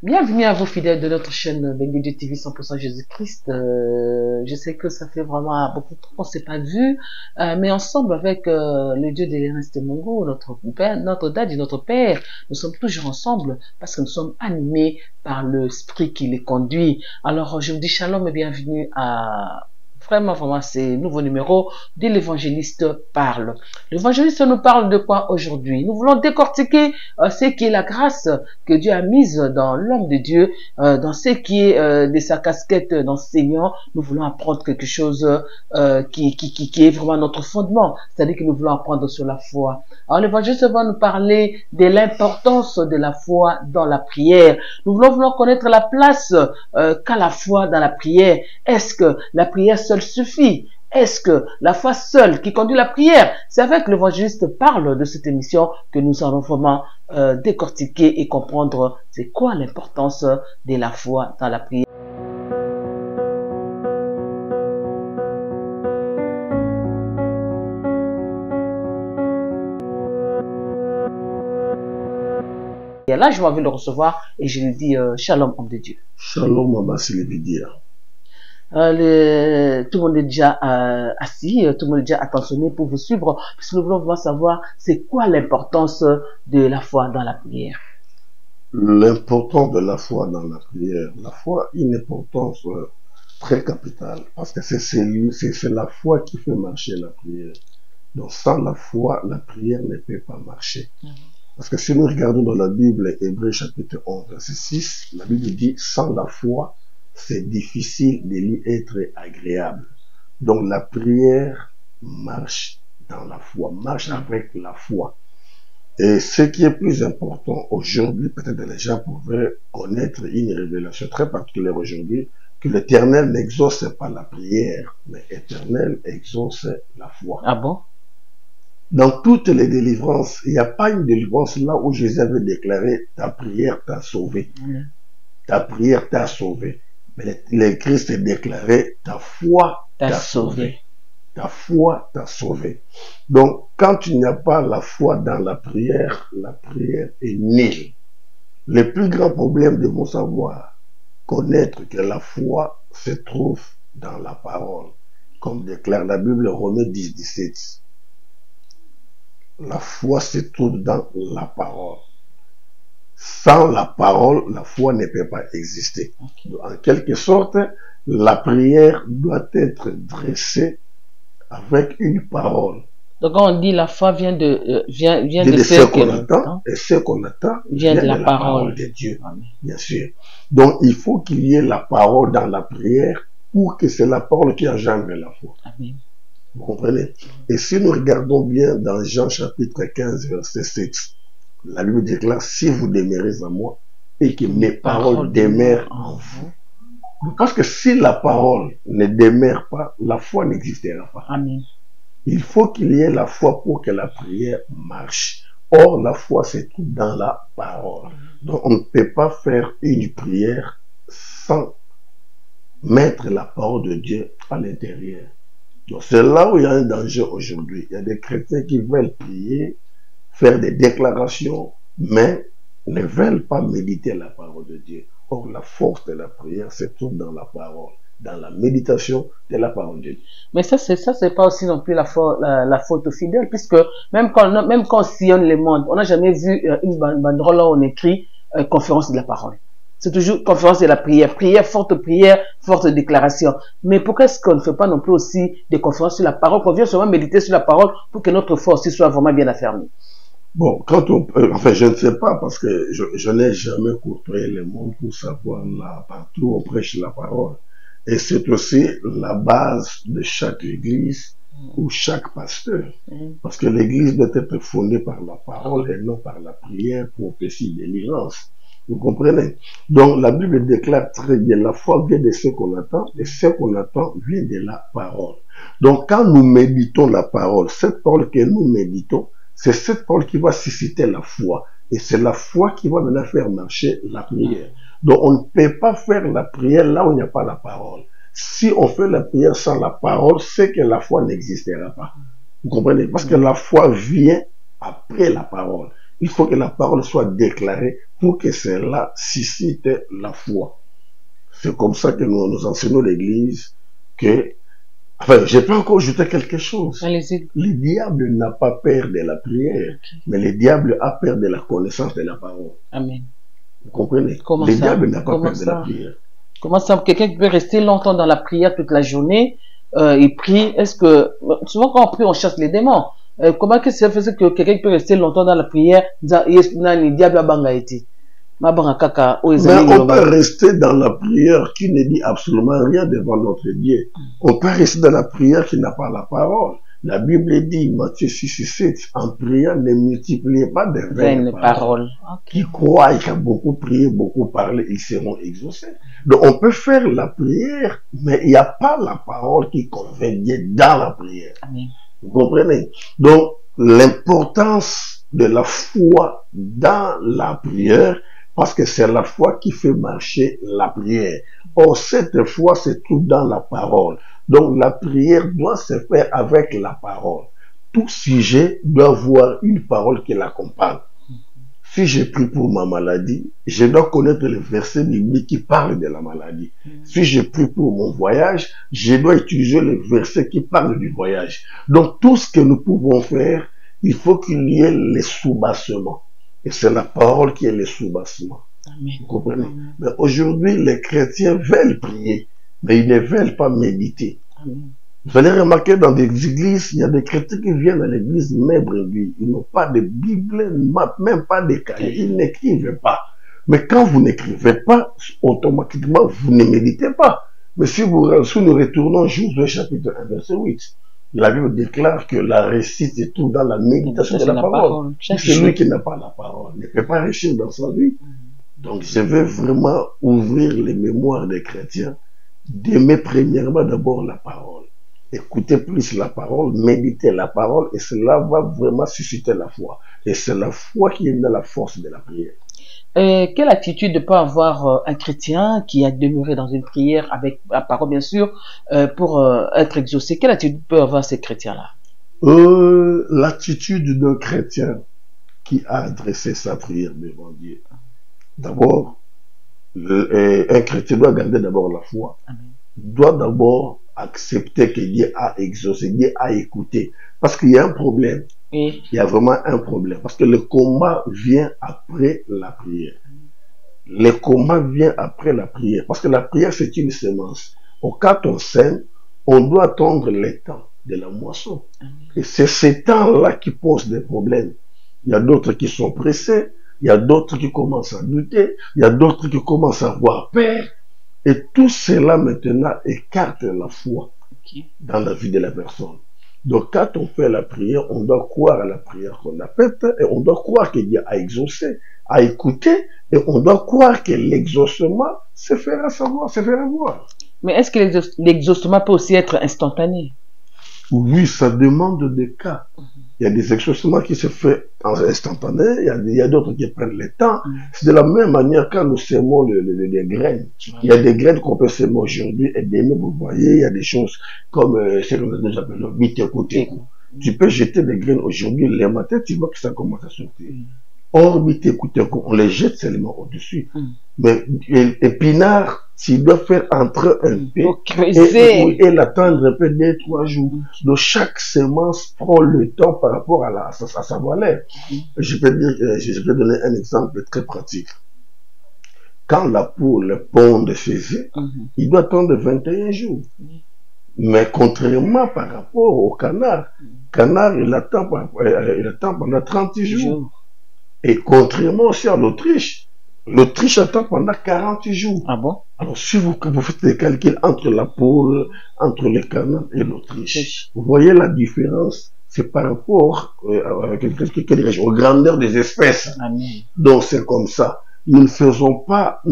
Bienvenue à vous fidèles de notre chaîne Bengué TV 100% Jésus-Christ. Je sais que ça fait vraiment beaucoup de temps qu'on s'est pas vu, mais ensemble avec le Dieu de l'Ernest Mongo, notre père, notre dad et notre père, nous sommes toujours ensemble parce que nous sommes animés par l'esprit qui les conduit. Alors je vous dis shalom et bienvenue à vraiment ces nouveaux numéros de l'évangéliste parle. L'évangéliste nous parle de quoi aujourd'hui? Nous voulons décortiquer ce qui est la grâce que Dieu a mise dans l'homme de Dieu, dans ce qui est de sa casquette d'enseignant. Nous voulons apprendre quelque chose qui est vraiment notre fondement, c'est-à-dire que nous voulons apprendre sur la foi. Alors l'évangéliste va nous parler de l'importance de la foi dans la prière. Nous voulons connaître la place qu'a la foi dans la prière. Est-ce que la prière seule suffit? Est-ce que la foi seule qui conduit la prière? C'est avec l'évangéliste parle de cette émission que nous allons vraiment décortiquer et comprendre c'est quoi l'importance de la foi dans la prière. Et là, je vais le recevoir et je lui dis shalom, homme de Dieu. Shalom, Mama Silibidia. Tout le monde est déjà assis, tout le monde est déjà attentionné pour vous suivre, puisque nous voulons vraiment savoir c'est quoi l'importance de la foi dans la prière. L'importance de la foi dans la prière. La foi a une importance très capitale, parce que c'est la foi qui fait marcher la prière. Donc sans la foi, la prière ne peut pas marcher. Parce que si nous regardons dans la Bible, Hébreux chapitre 11, verset 6, la Bible dit, sans la foi, c'est difficile de lui être agréable. Donc la prière marche dans la foi, marche avec la foi. Et ce qui est plus important aujourd'hui, peut-être les gens pourraient connaître une révélation très particulière aujourd'hui, que l'Éternel n'exauce pas la prière, mais l'Éternel exauce la foi. Ah bon? Dans toutes les délivrances, il n'y a pas une délivrance là où Jésus avait déclaré ta prière t'a sauvé. Ta prière t'a sauvé. Mais le Christ a déclaré ta foi t'a sauvé. Ta foi t'a sauvé. Donc, quand il n'y a pas la foi dans la prière est nulle. Le plus grand problème de mon savoir, connaître que la foi se trouve dans la parole. Comme déclare la Bible, Romains 10, 17. La foi se trouve dans la parole. Sans la parole, la foi ne peut pas exister. Donc, en quelque sorte, la prière doit être dressée avec une parole. Donc on dit la foi vient de ce qu'on attend, et ce qu'on attend vient de la parole de Dieu. Amen. Bien sûr. Donc il faut qu'il y ait la parole dans la prière pour que c'est la parole qui engendre la foi. Amen. Vous comprenez? Et si nous regardons bien dans Jean chapitre 15, verset 7, la Bible déclare, si vous demeurez en moi et que mes paroles demeurent en vous. Parce que si la parole ne demeure pas, la foi n'existera pas. Amen. Il faut qu'il y ait la foi pour que la prière marche. Or, la foi se trouve dans la parole. Donc, on ne peut pas faire une prière sans mettre la parole de Dieu à l'intérieur. Donc, c'est là où il y a un danger aujourd'hui. Il y a des chrétiens qui veulent prier, faire des déclarations, mais ne veulent pas méditer la parole de Dieu. Or, la force de la prière se trouve dans la parole, dans la méditation de la parole de Dieu. Mais ça, c'est pas aussi non plus la faute aux fidèles, puisque même quand on sillonne le monde, on n'a jamais vu une banderole là où on écrit conférence de la parole. C'est toujours conférence de la prière, prière, forte déclaration. Mais pourquoi est-ce qu'on ne fait pas non plus aussi des conférences sur la parole, qu'on vient seulement méditer sur la parole pour que notre foi aussi soit vraiment bien affermie? Bon, enfin, je ne sais pas parce que je n'ai jamais côtoyé le monde pour savoir là, partout on prêche la parole. Et c'est aussi la base de chaque église ou chaque pasteur. Parce que l'église doit être fondée par la parole et non par la prière, prophétie, délivrance. Vous comprenez? Donc la Bible déclare très bien, la foi vient de ce qu'on attend et ce qu'on attend vient de la parole. Donc quand nous méditons la parole, cette parole que nous méditons, c'est cette parole qui va susciter la foi. Et c'est la foi qui va maintenant faire marcher la prière. Donc on ne peut pas faire la prière là où il n'y a pas la parole. Si on fait la prière sans la parole, c'est que la foi n'existera pas. Vous comprenez? Parce que la foi vient après la parole. Il faut que la parole soit déclarée pour que cela suscite la foi. C'est comme ça que nous enseignons l'Église que, enfin, j'ai pas encore ajouté quelque chose. Allez-y. Le diable n'a pas peur de la prière, mais le diable a peur de la connaissance de la parole. Amen. Vous comprenez? Comment Le ça? diable n'a pas Comment peur de ça? la prière. Comment ça? Quelqu'un qui peut rester longtemps dans la prière toute la journée, il prie. Est-ce que souvent quand on prie, on chasse les démons. Comment que ça fait que quelqu'un peut rester longtemps dans la prière, le diable a banga été. Mais on peut rester dans la prière qui ne dit absolument rien devant notre Dieu. On peut rester dans la prière qui n'a pas la parole. La Bible dit, Matthieu 6:7, en priant, ne multipliez pas de vaines paroles. Qui croient qu'il y a beaucoup prié, beaucoup parlé, ils seront exaucés. Donc on peut faire la prière, mais il n'y a pas la parole qui convient Dieu dans la prière. Amen. Vous comprenez? Donc l'importance de la foi dans la prière, parce que c'est la foi qui fait marcher la prière. Or, cette foi se trouve dans la parole. Donc, la prière doit se faire avec la parole. Tout sujet doit avoir une parole qui l'accompagne. Si je prie pour ma maladie, je dois connaître le verset biblique qui parle de la maladie. Si je prie pour mon voyage, je dois utiliser le verset qui parle du voyage. Donc, tout ce que nous pouvons faire, il faut qu'il y ait les sous-bassements. Et c'est la parole qui est le sous-bassement. Vous comprenez? Mais aujourd'hui, les chrétiens veulent prier, mais ils ne veulent pas méditer. Amen. Vous allez remarquer dans des églises, il y a des chrétiens qui viennent à l'église même brebis. Ils n'ont pas de Bible, même pas de cahiers. Ils n'écrivent pas. Mais quand vous n'écrivez pas, automatiquement, vous ne méditez pas. Mais si nous retournons juste au chapitre 1, verset 8, la Bible déclare que la réussite est tout dans la méditation de la parole. Celui qui n'a pas la parole ne peut pas réussir dans sa vie. Donc, je veux vraiment ouvrir les mémoires des chrétiens, d'aimer premièrement d'abord la parole. Écoutez plus la parole, méditez la parole, et cela va vraiment susciter la foi. Et c'est la foi qui est dans la force de la prière. Quelle attitude peut avoir un chrétien qui a demeuré dans une prière avec la parole, bien sûr, pour être exaucé? Quelle attitude peut avoir ces chrétiens-là? L'attitude d'un chrétien qui a adressé sa prière devant Dieu. D'abord, un chrétien doit garder d'abord la foi. Amen. Doit d'abord accepter que Dieu a exaucé, Dieu a écouté. Parce qu'il y a un problème. Oui. Il y a vraiment un problème. Parce que le combat vient après la prière. Le combat vient après la prière. Parce que la prière, c'est une semence. Au cas où on sème, on doit attendre le temps de la moisson. Et c'est ce temps-là qui pose des problèmes. Il y a d'autres qui sont pressés. Il y a d'autres qui commencent à douter. Il y a d'autres qui commencent à avoir peur. Et tout cela maintenant écarte la foi dans la vie de la personne. Donc quand on fait la prière, on doit croire à la prière qu'on a faite et on doit croire que Dieu a exaucé, a écouté, et on doit croire que l'exaucement se fera savoir, se fera voir. Mais est-ce que l'exaucement peut aussi être instantané? Oui, ça demande des cas. Il y a des exaucements qui se font instantanés, il y a d'autres qui prennent le temps. C'est de la même manière quand nous sémons les graines. Il y a des graines qu'on peut s'aimer aujourd'hui et demain, vous voyez, il y a des choses comme ce que nous appelons biteku. Tu peux jeter des graines aujourd'hui, le matin, tu vois que ça commence à sortir. Or, biteku, on les jette seulement au-dessus. Mais épinard, tu dois faire entrer un peu et l'attendre un peu 2-3 jours. Donc chaque semence prend le temps par rapport à sa valeur. Je peux donner un exemple très pratique. Quand la poule pond de ses œufs, il doit attendre 21 jours. Mais contrairement par rapport au canard, il attend pendant 30 jours. Et contrairement aussi à l'Autriche attend pendant 40 jours. Ah bon? Alors, si vous faites des calculs entre la poule, entre le canard et l'Autriche, vous voyez la différence, c'est par rapport aux grandeurs des espèces. Amen. Donc, c'est comme ça. Nous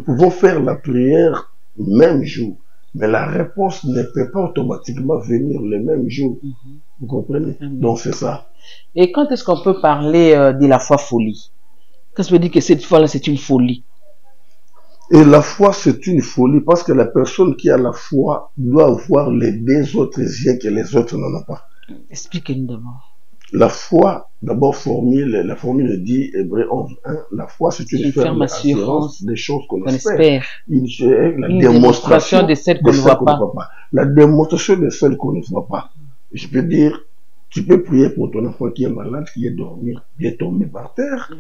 pouvons faire la prière le même jour, mais la réponse ne peut pas automatiquement venir le même jour. Vous comprenez? Donc, c'est ça. Et quand est-ce qu'on peut parler de la foi folie? Qu'est-ce que veut dire que cette foi-là, c'est une folie? Et la foi, c'est une folie parce que la personne qui a la foi doit avoir les deux autres yeux que les autres n'en ont pas. Expliquez-nous d'abord. La foi, d'abord la formule dit, Hébreux 11:1, la foi c'est une ferme assurance des choses qu'on espère. La démonstration de celles qu'on ne voit pas. La démonstration de celles qu'on ne voit pas. Je peux dire, tu peux prier pour ton enfant qui est malade, qui est tombé par terre.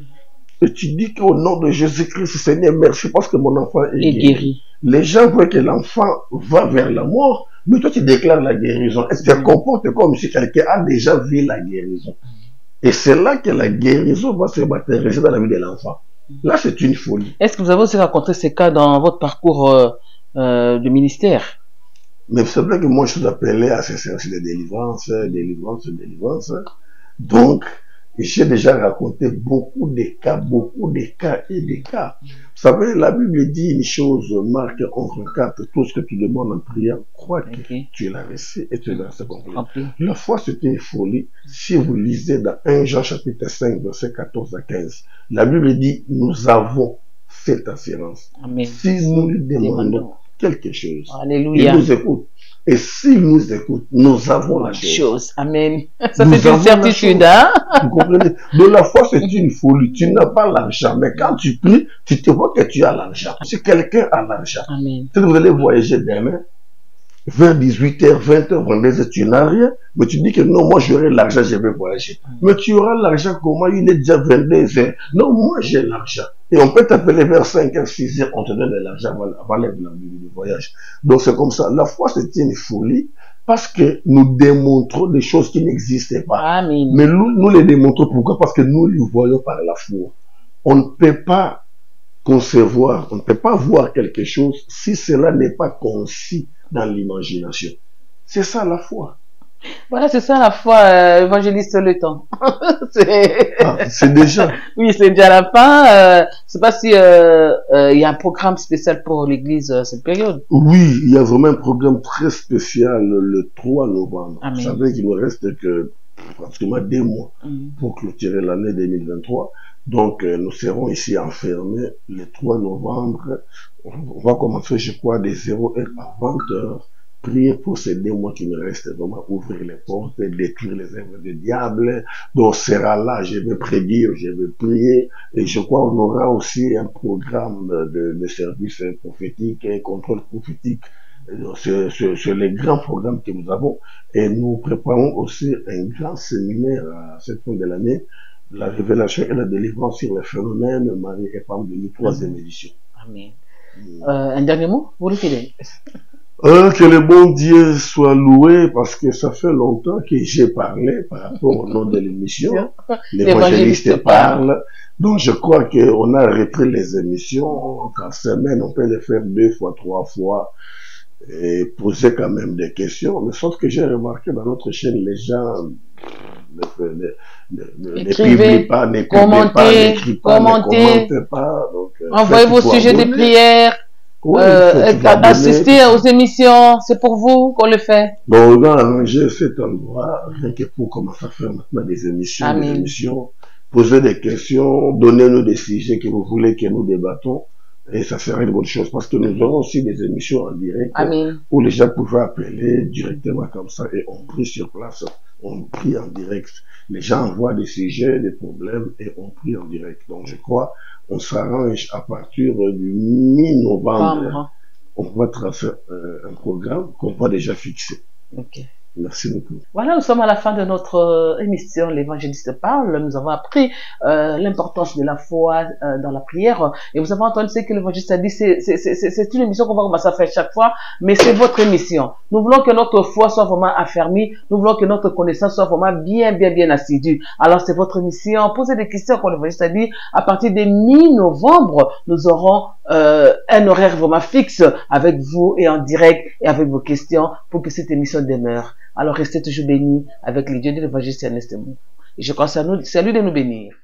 Et tu dis qu'au nom de Jésus-Christ, Seigneur, merci parce que mon enfant est guéri. Les gens voient que l'enfant va vers la mort, mais toi tu déclares la guérison. Et tu te comportes comme si quelqu'un a déjà vu la guérison. Et c'est là que la guérison va se matérialiser dans la vie de l'enfant. Là, c'est une folie. Est-ce que vous avez aussi rencontré ces cas dans votre parcours de ministère? Mais c'est vrai que moi, je suis appelé à ces services de délivrance. Donc, j'ai déjà raconté beaucoup de cas et des cas. Vous savez, la Bible dit une chose, Marc 11:4, tout ce que tu demandes en prière, crois que tu l'as reçu et tu l'as accompli. La foi, c'était une folie. Si vous lisez dans 1 Jean chapitre 5, verset 14 à 15, la Bible dit, nous avons cette assurance. Amen. Si nous lui demandons quelque chose, Alléluia. Il nous écoute. Et s'il nous écoute, nous avons la chose. Amen. Ça, c'est une certitude, hein? Vous comprenez? De la foi, c'est une folie. Tu n'as pas l'argent, mais quand tu pries, tu te vois que tu as l'argent. Si quelqu'un a l'argent, si vous allez voyager demain, vers 18h, 20h, 22h, tu n'as rien, mais tu dis que non, moi j'aurai l'argent, je vais voyager. Mais tu auras l'argent comment? Il est déjà 22h. Non, moi j'ai l'argent. Et on peut t'appeler vers 5h, 6h, on te donne de l'argent avant le voyage. Donc c'est comme ça. La foi, c'est une folie parce que nous démontrons des choses qui n'existaient pas. Amen. Mais nous les démontrons pourquoi? Parce que nous les voyons par la foi. On ne peut pas concevoir, on ne peut pas voir quelque chose si cela n'est pas concis dans l'imagination. C'est ça la foi. Voilà, c'est ça la foi, évangéliste le temps. C'est déjà. Oui, c'est déjà la fin. Je sais pas si il y a un programme spécial pour l'église cette période. Oui, il y a vraiment un programme très spécial le 3 novembre. Amen. Vous savez qu'il ne reste que pratiquement 2 mois pour clôturer l'année 2023. Donc, nous serons ici enfermés le 3 novembre. On va commencer, je crois, de 0h à 20h. Prier pour ces 2 mois qui me restent, vraiment ouvrir les portes, détruire les œuvres du diable. Donc, sera là, je vais prédire, je vais prier. Et je crois qu'on aura aussi un programme de service prophétique et contrôle prophétique. C'est les grands programmes que nous avons. Et nous préparons aussi un grand séminaire à cette fin de l'année. La révélation et la délivrance sur les phénomènes, Marie et Femme de 3e édition. Amen. Un dernier mot, vous le faites. Que le bon Dieu soit loué parce que ça fait longtemps que j'ai parlé par rapport au nom de l'émission. L'évangéliste parle. Donc je crois qu'on a repris les émissions. En semaine, on peut les faire 2 fois, 3 fois et poser quand même des questions. Mais sauf que j'ai remarqué dans notre chaîne, les gens ne publient pas, n'écrivent pas, n'écrivent pas, ne commentent pas. Envoyez vos sujets de prière. Assister aux émissions, c'est pour vous qu'on le fait. Donc, on va arranger cet endroit, rien que pour commencer à faire maintenant des émissions, poser des questions, donnez-nous des sujets que vous voulez que nous débattons, et ça serait une bonne chose, parce que nous aurons aussi des émissions en direct, où les gens pouvaient appeler directement comme ça, et on prie sur place, on prie en direct. Les gens envoient des sujets, des problèmes, et on prie en direct. Donc, je crois, on s'arrange à partir du mi-novembre. On va tracer un programme qu'on va déjà fixer. Okay. Merci beaucoup. Voilà, nous sommes à la fin de notre émission L'évangéliste parle. Nous avons appris l'importance de la foi dans la prière. Et vous avez entendu ce que l'évangéliste a dit. C'est une émission qu'on va commencer à faire chaque fois, mais c'est votre émission. Nous voulons que notre foi soit vraiment affermie. Nous voulons que notre connaissance soit vraiment bien assidue. Alors c'est votre émission. Posez des questions, comme l'évangéliste a dit. À partir de mi-novembre, nous aurons un horaire vraiment fixe avec vous et en direct et avec vos questions pour que cette émission demeure. Alors restez toujours bénis avec les dieux de l'évangile Ernest Mungu. Et je crois que c'est à lui de nous bénir.